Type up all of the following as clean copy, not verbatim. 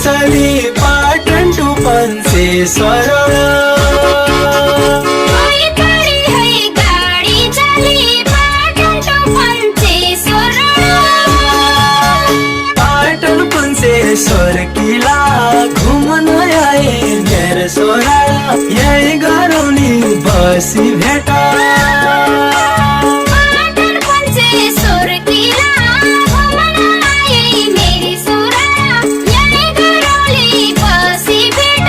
चली पाटन टु पञ्चेश्वर पञ्चेश्वर किला घुम्न आए मेरो छोरा यही गरौँ नि बसी भेट पञ्चेश्वर किला घुम्न आए मेरी छोरा यही गरौँ नि बसी भेट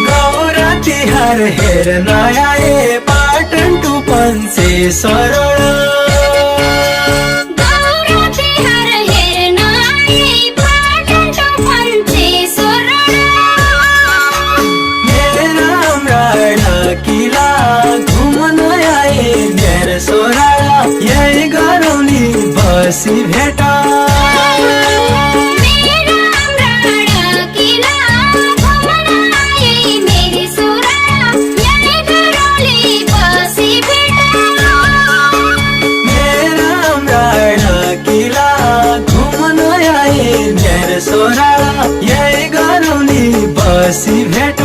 गौरा तिहार हेर्न आए पाटन टु पञ्चेश्वर यही गरौँ नि बसी भेट यही गरौँ नि बसी भेट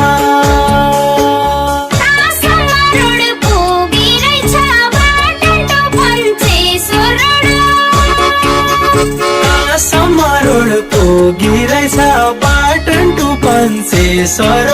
समारोह पुगिरहेछ पाटन टु पञ्चेश्वर